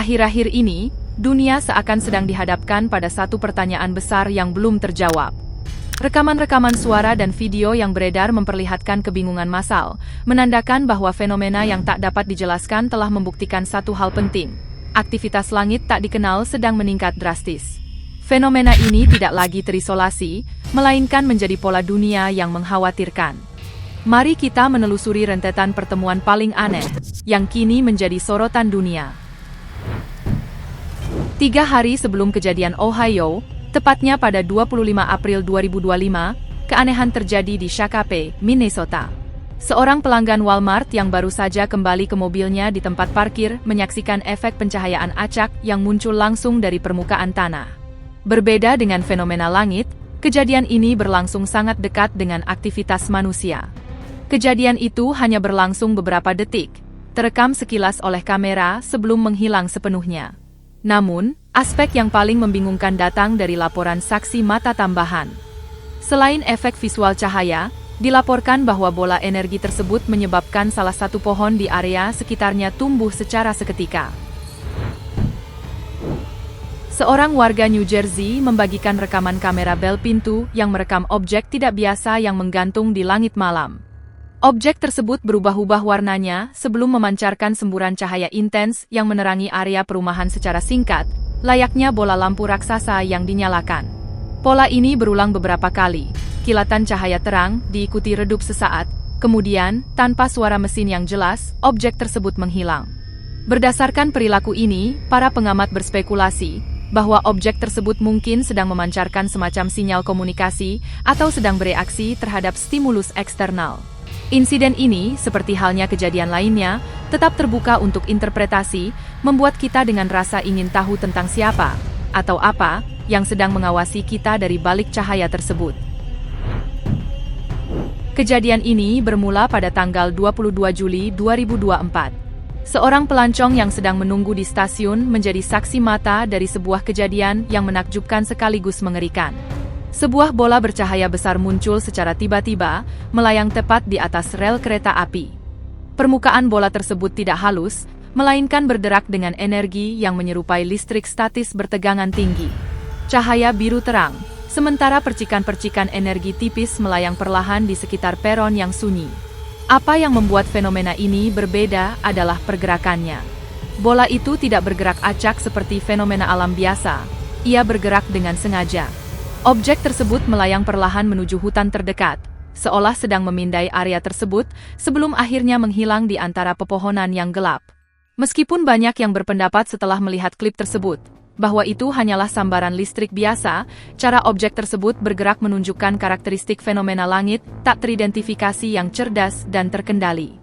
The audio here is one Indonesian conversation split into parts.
Akhir-akhir ini, dunia seakan sedang dihadapkan pada satu pertanyaan besar yang belum terjawab. Rekaman-rekaman suara dan video yang beredar memperlihatkan kebingungan massal, menandakan bahwa fenomena yang tak dapat dijelaskan telah membuktikan satu hal penting. Aktivitas langit tak dikenal sedang meningkat drastis. Fenomena ini tidak lagi terisolasi, melainkan menjadi pola dunia yang mengkhawatirkan. Mari kita menelusuri rentetan pertemuan paling aneh, yang kini menjadi sorotan dunia. 3 hari sebelum kejadian Ohio, tepatnya pada 25 April 2025, keanehan terjadi di Shakopee, Minnesota. Seorang pelanggan Walmart yang baru saja kembali ke mobilnya di tempat parkir menyaksikan efek pencahayaan acak yang muncul langsung dari permukaan tanah. Berbeda dengan fenomena langit, kejadian ini berlangsung sangat dekat dengan aktivitas manusia. Kejadian itu hanya berlangsung beberapa detik, terekam sekilas oleh kamera sebelum menghilang sepenuhnya. Namun, aspek yang paling membingungkan datang dari laporan saksi mata tambahan. Selain efek visual cahaya, dilaporkan bahwa bola energi tersebut menyebabkan salah satu pohon di area sekitarnya tumbuh secara seketika. Seorang warga New Jersey membagikan rekaman kamera bel pintu yang merekam objek tidak biasa yang menggantung di langit malam. Objek tersebut berubah-ubah warnanya sebelum memancarkan semburan cahaya intens yang menerangi area perumahan secara singkat, layaknya bola lampu raksasa yang dinyalakan. Pola ini berulang beberapa kali, kilatan cahaya terang diikuti redup sesaat, kemudian, tanpa suara mesin yang jelas, objek tersebut menghilang. Berdasarkan perilaku ini, para pengamat berspekulasi bahwa objek tersebut mungkin sedang memancarkan semacam sinyal komunikasi atau sedang bereaksi terhadap stimulus eksternal. Insiden ini, seperti halnya kejadian lainnya, tetap terbuka untuk interpretasi, membuat kita dengan rasa ingin tahu tentang siapa, atau apa, yang sedang mengawasi kita dari balik cahaya tersebut. Kejadian ini bermula pada tanggal 22 Juli 2024. Seorang pelancong yang sedang menunggu di stasiun menjadi saksi mata dari sebuah kejadian yang menakjubkan sekaligus mengerikan. Sebuah bola bercahaya besar muncul secara tiba-tiba, melayang tepat di atas rel kereta api. Permukaan bola tersebut tidak halus, melainkan bergerak dengan energi yang menyerupai listrik statis bertegangan tinggi. Cahaya biru terang, sementara percikan-percikan energi tipis melayang perlahan di sekitar peron yang sunyi. Apa yang membuat fenomena ini berbeda adalah pergerakannya. Bola itu tidak bergerak acak seperti fenomena alam biasa, ia bergerak dengan sengaja. Objek tersebut melayang perlahan menuju hutan terdekat, seolah sedang memindai area tersebut sebelum akhirnya menghilang di antara pepohonan yang gelap. Meskipun banyak yang berpendapat setelah melihat klip tersebut, bahwa itu hanyalah sambaran listrik biasa, cara objek tersebut bergerak menunjukkan karakteristik fenomena langit tak teridentifikasi yang cerdas dan terkendali.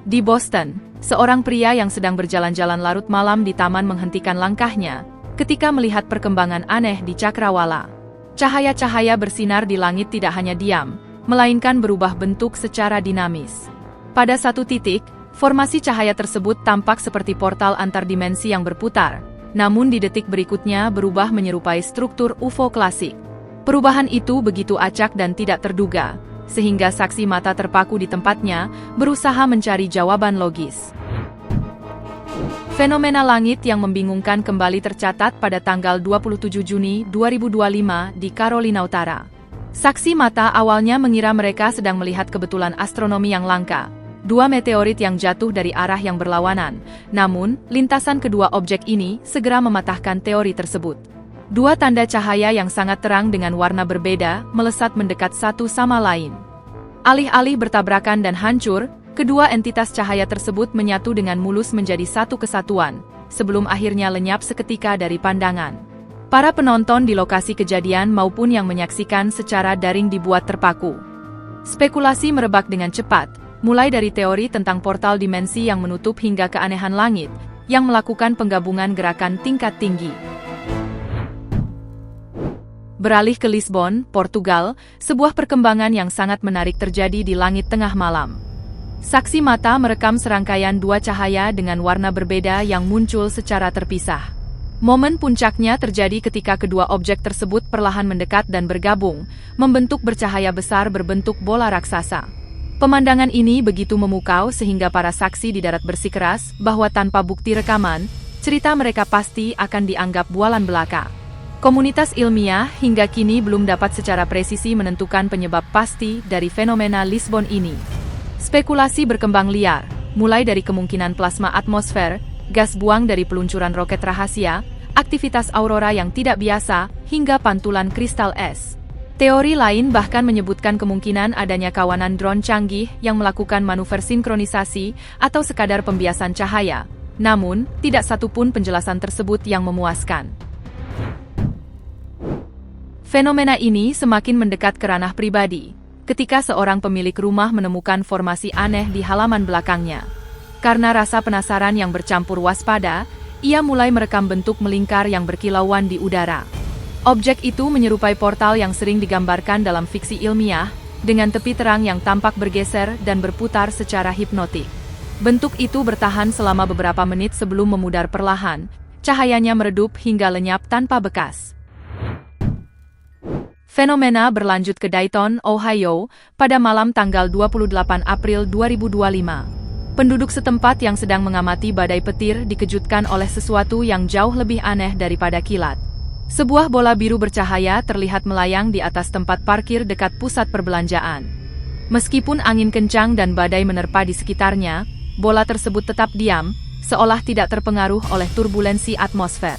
Di Boston, seorang pria yang sedang berjalan-jalan larut malam di taman menghentikan langkahnya ketika melihat perkembangan aneh di cakrawala. Cahaya-cahaya bersinar di langit tidak hanya diam, melainkan berubah bentuk secara dinamis. Pada satu titik, formasi cahaya tersebut tampak seperti portal antar dimensi yang berputar, namun di detik berikutnya berubah menyerupai struktur UFO klasik. Perubahan itu begitu acak dan tidak terduga, sehingga saksi mata terpaku di tempatnya, berusaha mencari jawaban logis. Fenomena langit yang membingungkan kembali tercatat pada tanggal 27 Juni 2025 di Carolina Utara. Saksi mata awalnya mengira mereka sedang melihat kebetulan astronomi yang langka, 2 meteorit yang jatuh dari arah yang berlawanan. Namun, lintasan kedua objek ini segera mematahkan teori tersebut. 2 tanda cahaya yang sangat terang dengan warna berbeda melesat mendekat satu sama lain. Alih-alih bertabrakan dan hancur, kedua entitas cahaya tersebut menyatu dengan mulus menjadi satu kesatuan, sebelum akhirnya lenyap seketika dari pandangan. Para penonton di lokasi kejadian maupun yang menyaksikan secara daring dibuat terpaku. Spekulasi merebak dengan cepat, mulai dari teori tentang portal dimensi yang menutup hingga keanehan langit, yang melakukan penggabungan gerakan tingkat tinggi. Beralih ke Lisbon, Portugal, sebuah perkembangan yang sangat menarik terjadi di langit tengah malam. Saksi mata merekam serangkaian 2 cahaya dengan warna berbeda yang muncul secara terpisah. Momen puncaknya terjadi ketika kedua objek tersebut perlahan mendekat dan bergabung, membentuk bercahaya besar berbentuk bola raksasa. Pemandangan ini begitu memukau sehingga para saksi di darat bersikeras bahwa tanpa bukti rekaman, cerita mereka pasti akan dianggap bualan belaka. Komunitas ilmiah hingga kini belum dapat secara presisi menentukan penyebab pasti dari fenomena Lisbon ini. Spekulasi berkembang liar, mulai dari kemungkinan plasma atmosfer, gas buang dari peluncuran roket rahasia, aktivitas aurora yang tidak biasa, hingga pantulan kristal es. Teori lain bahkan menyebutkan kemungkinan adanya kawanan drone canggih yang melakukan manuver sinkronisasi atau sekadar pembiasan cahaya. Namun, tidak satupun penjelasan tersebut yang memuaskan. Fenomena ini semakin mendekat ke ranah pribadi, ketika seorang pemilik rumah menemukan formasi aneh di halaman belakangnya. Karena rasa penasaran yang bercampur waspada, ia mulai merekam bentuk melingkar yang berkilauan di udara. Objek itu menyerupai portal yang sering digambarkan dalam fiksi ilmiah, dengan tepi terang yang tampak bergeser dan berputar secara hipnotik. Bentuk itu bertahan selama beberapa menit sebelum memudar perlahan, cahayanya meredup hingga lenyap tanpa bekas. Fenomena berlanjut ke Dayton, Ohio, pada malam tanggal 28 April 2025. Penduduk setempat yang sedang mengamati badai petir dikejutkan oleh sesuatu yang jauh lebih aneh daripada kilat. Sebuah bola biru bercahaya terlihat melayang di atas tempat parkir dekat pusat perbelanjaan. Meskipun angin kencang dan badai menerpa di sekitarnya, bola tersebut tetap diam, seolah tidak terpengaruh oleh turbulensi atmosfer.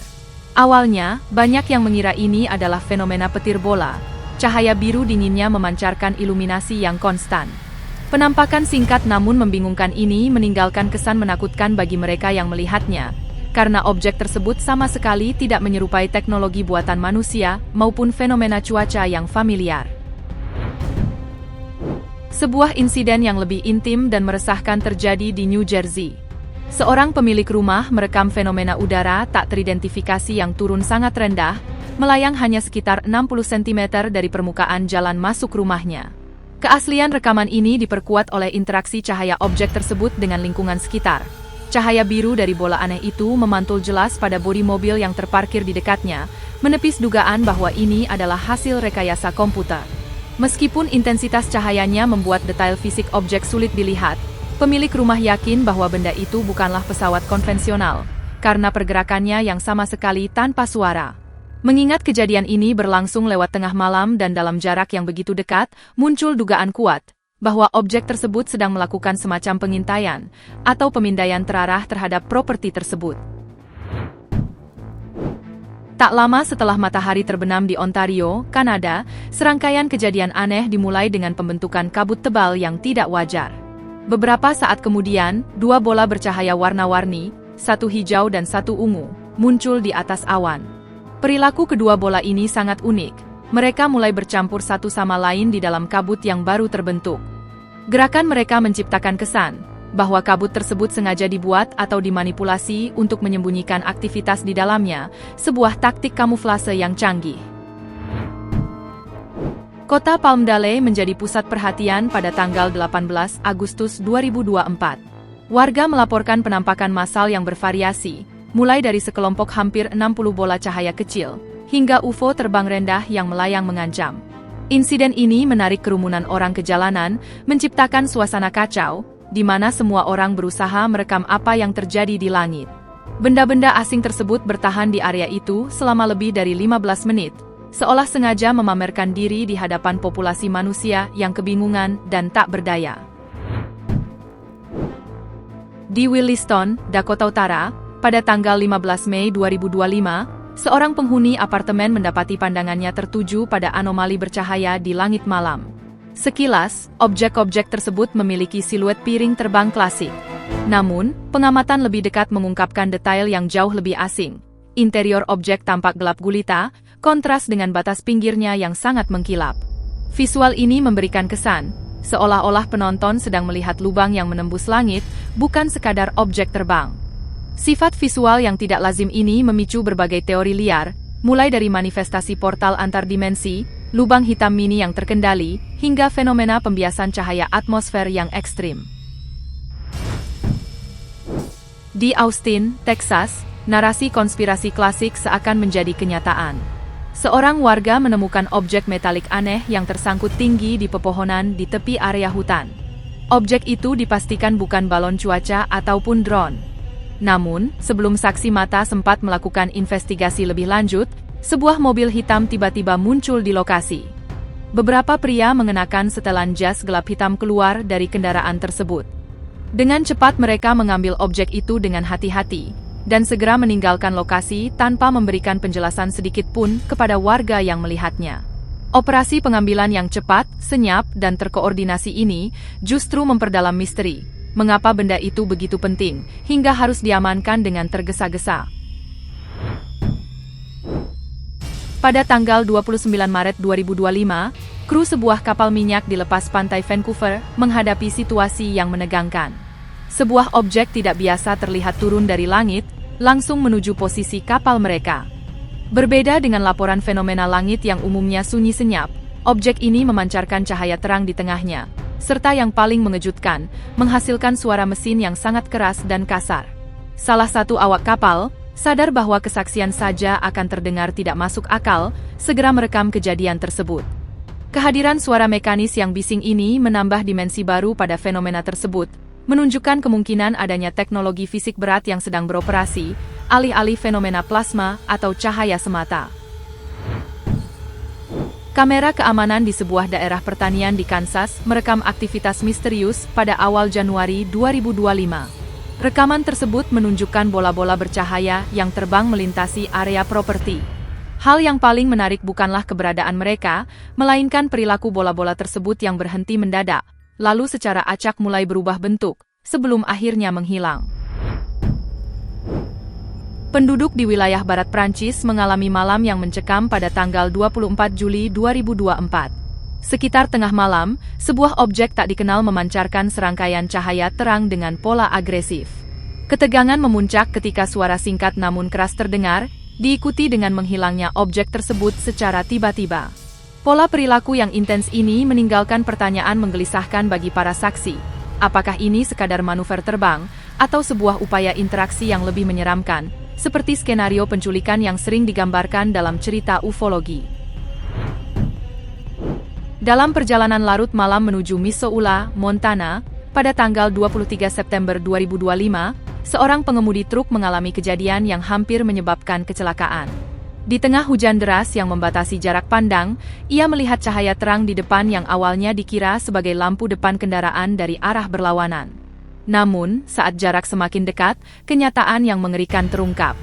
Awalnya, banyak yang mengira ini adalah fenomena petir bola. Cahaya biru dinginnya memancarkan iluminasi yang konstan. Penampakan singkat namun membingungkan ini meninggalkan kesan menakutkan bagi mereka yang melihatnya, karena objek tersebut sama sekali tidak menyerupai teknologi buatan manusia maupun fenomena cuaca yang familiar. Sebuah insiden yang lebih intim dan meresahkan terjadi di New Jersey. Seorang pemilik rumah merekam fenomena udara tak teridentifikasi yang turun sangat rendah, melayang hanya sekitar 60 cm dari permukaan jalan masuk rumahnya. Keaslian rekaman ini diperkuat oleh interaksi cahaya objek tersebut dengan lingkungan sekitar. Cahaya biru dari bola aneh itu memantul jelas pada bodi mobil yang terparkir di dekatnya, menepis dugaan bahwa ini adalah hasil rekayasa komputer. Meskipun intensitas cahayanya membuat detail fisik objek sulit dilihat, pemilik rumah yakin bahwa benda itu bukanlah pesawat konvensional, karena pergerakannya yang sama sekali tanpa suara. Mengingat kejadian ini berlangsung lewat tengah malam dan dalam jarak yang begitu dekat, muncul dugaan kuat bahwa objek tersebut sedang melakukan semacam pengintaian atau pemindaian terarah terhadap properti tersebut. Tak lama setelah matahari terbenam di Ontario, Kanada, serangkaian kejadian aneh dimulai dengan pembentukan kabut tebal yang tidak wajar. Beberapa saat kemudian, dua bola bercahaya warna-warni, satu hijau dan satu ungu, muncul di atas awan. Perilaku kedua bola ini sangat unik. Mereka mulai bercampur satu sama lain di dalam kabut yang baru terbentuk. Gerakan mereka menciptakan kesan bahwa kabut tersebut sengaja dibuat atau dimanipulasi untuk menyembunyikan aktivitas di dalamnya, sebuah taktik kamuflase yang canggih. Kota Palmdale menjadi pusat perhatian pada tanggal 18 Agustus 2024. Warga melaporkan penampakan massal yang bervariasi, mulai dari sekelompok hampir 60 bola cahaya kecil, hingga UFO terbang rendah yang melayang mengancam. Insiden ini menarik kerumunan orang ke jalanan, menciptakan suasana kacau, di mana semua orang berusaha merekam apa yang terjadi di langit. Benda-benda asing tersebut bertahan di area itu selama lebih dari 15 menit, seolah sengaja memamerkan diri di hadapan populasi manusia yang kebingungan dan tak berdaya. Di Williston, Dakota Utara, pada tanggal 15 Mei 2025, seorang penghuni apartemen mendapati pandangannya tertuju pada anomali bercahaya di langit malam. Sekilas, objek-objek tersebut memiliki siluet piring terbang klasik. Namun, pengamatan lebih dekat mengungkapkan detail yang jauh lebih asing. Interior objek tampak gelap gulita, kontras dengan batas pinggirnya yang sangat mengkilap. Visual ini memberikan kesan, seolah-olah penonton sedang melihat lubang yang menembus langit, bukan sekadar objek terbang. Sifat visual yang tidak lazim ini memicu berbagai teori liar, mulai dari manifestasi portal antar dimensi, lubang hitam mini yang terkendali, hingga fenomena pembiasan cahaya atmosfer yang ekstrim. Di Austin, Texas, narasi konspirasi klasik seakan menjadi kenyataan. Seorang warga menemukan objek metalik aneh yang tersangkut tinggi di pepohonan di tepi area hutan. Objek itu dipastikan bukan balon cuaca ataupun drone. Namun, sebelum saksi mata sempat melakukan investigasi lebih lanjut, sebuah mobil hitam tiba-tiba muncul di lokasi. Beberapa pria mengenakan setelan jas gelap hitam keluar dari kendaraan tersebut. Dengan cepat mereka mengambil objek itu dengan hati-hati, dan segera meninggalkan lokasi tanpa memberikan penjelasan sedikit pun kepada warga yang melihatnya. Operasi pengambilan yang cepat, senyap, dan terkoordinasi ini justru memperdalam misteri. Mengapa benda itu begitu penting, hingga harus diamankan dengan tergesa-gesa. Pada tanggal 29 Maret 2025, kru sebuah kapal minyak di lepas pantai Vancouver menghadapi situasi yang menegangkan. Sebuah objek tidak biasa terlihat turun dari langit, langsung menuju posisi kapal mereka. Berbeda dengan laporan fenomena langit yang umumnya sunyi senyap, objek ini memancarkan cahaya terang di tengahnya, serta yang paling mengejutkan, menghasilkan suara mesin yang sangat keras dan kasar. Salah satu awak kapal, sadar bahwa kesaksian saja akan terdengar tidak masuk akal, segera merekam kejadian tersebut. Kehadiran suara mekanis yang bising ini menambah dimensi baru pada fenomena tersebut, menunjukkan kemungkinan adanya teknologi fisik berat yang sedang beroperasi, alih-alih fenomena plasma atau cahaya semata. Kamera keamanan di sebuah daerah pertanian di Kansas merekam aktivitas misterius pada awal Januari 2025. Rekaman tersebut menunjukkan bola-bola bercahaya yang terbang melintasi area properti. Hal yang paling menarik bukanlah keberadaan mereka, melainkan perilaku bola-bola tersebut yang berhenti mendadak, lalu secara acak mulai berubah bentuk, sebelum akhirnya menghilang. Penduduk di wilayah barat Prancis mengalami malam yang mencekam pada tanggal 24 Juli 2024. Sekitar tengah malam, sebuah objek tak dikenal memancarkan serangkaian cahaya terang dengan pola agresif. Ketegangan memuncak ketika suara singkat namun keras terdengar, diikuti dengan menghilangnya objek tersebut secara tiba-tiba. Pola perilaku yang intens ini meninggalkan pertanyaan menggelisahkan bagi para saksi. Apakah ini sekadar manuver terbang, atau sebuah upaya interaksi yang lebih menyeramkan, seperti skenario penculikan yang sering digambarkan dalam cerita ufologi? Dalam perjalanan larut malam menuju Missoula, Montana, pada tanggal 23 September 2025, seorang pengemudi truk mengalami kejadian yang hampir menyebabkan kecelakaan. Di tengah hujan deras yang membatasi jarak pandang, ia melihat cahaya terang di depan yang awalnya dikira sebagai lampu depan kendaraan dari arah berlawanan. Namun, saat jarak semakin dekat, kenyataan yang mengerikan terungkap.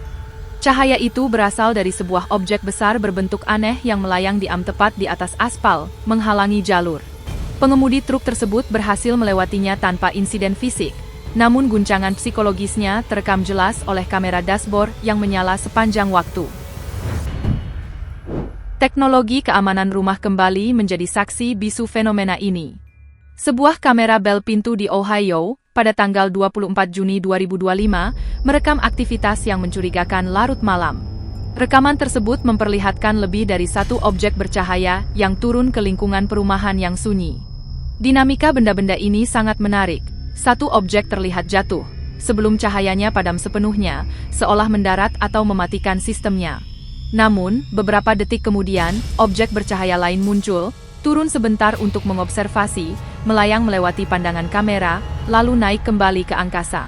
Cahaya itu berasal dari sebuah objek besar berbentuk aneh yang melayang diam tepat di atas aspal, menghalangi jalur. Pengemudi truk tersebut berhasil melewatinya tanpa insiden fisik, namun guncangan psikologisnya terekam jelas oleh kamera dashboard yang menyala sepanjang waktu. Teknologi keamanan rumah kembali menjadi saksi bisu fenomena ini. Sebuah kamera bel pintu di Ohio, pada tanggal 24 Juni 2025, merekam aktivitas yang mencurigakan larut malam. Rekaman tersebut memperlihatkan lebih dari satu objek bercahaya yang turun ke lingkungan perumahan yang sunyi. Dinamika benda-benda ini sangat menarik. Satu objek terlihat jatuh, sebelum cahayanya padam sepenuhnya, seolah mendarat atau mematikan sistemnya. Namun, beberapa detik kemudian, objek bercahaya lain muncul, turun sebentar untuk mengobservasi, melayang melewati pandangan kamera, lalu naik kembali ke angkasa.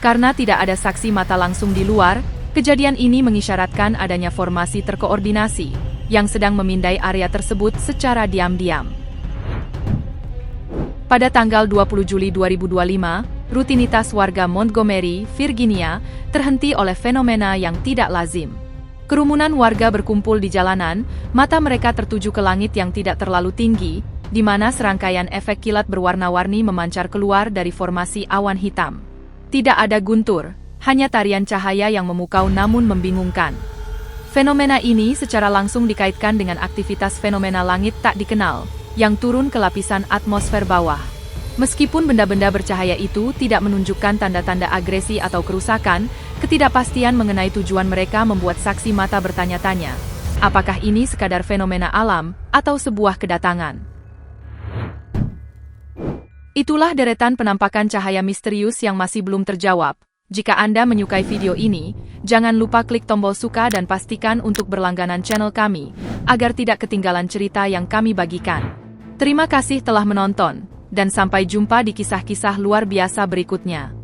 Karena tidak ada saksi mata langsung di luar, kejadian ini mengisyaratkan adanya formasi terkoordinasi, yang sedang memindai area tersebut secara diam-diam. Pada tanggal 20 Juli 2025, rutinitas warga Montgomery, Virginia, terhenti oleh fenomena yang tidak lazim. Kerumunan warga berkumpul di jalanan, mata mereka tertuju ke langit yang tidak terlalu tinggi, di mana serangkaian efek kilat berwarna-warni memancar keluar dari formasi awan hitam. Tidak ada guntur, hanya tarian cahaya yang memukau namun membingungkan. Fenomena ini secara langsung dikaitkan dengan aktivitas fenomena langit tak dikenal, yang turun ke lapisan atmosfer bawah. Meskipun benda-benda bercahaya itu tidak menunjukkan tanda-tanda agresi atau kerusakan, ketidakpastian mengenai tujuan mereka membuat saksi mata bertanya-tanya. Apakah ini sekadar fenomena alam, atau sebuah kedatangan? Itulah deretan penampakan cahaya misterius yang masih belum terjawab. Jika Anda menyukai video ini, jangan lupa klik tombol suka dan pastikan untuk berlangganan channel kami, agar tidak ketinggalan cerita yang kami bagikan. Terima kasih telah menonton. dan sampai jumpa di kisah-kisah luar biasa berikutnya.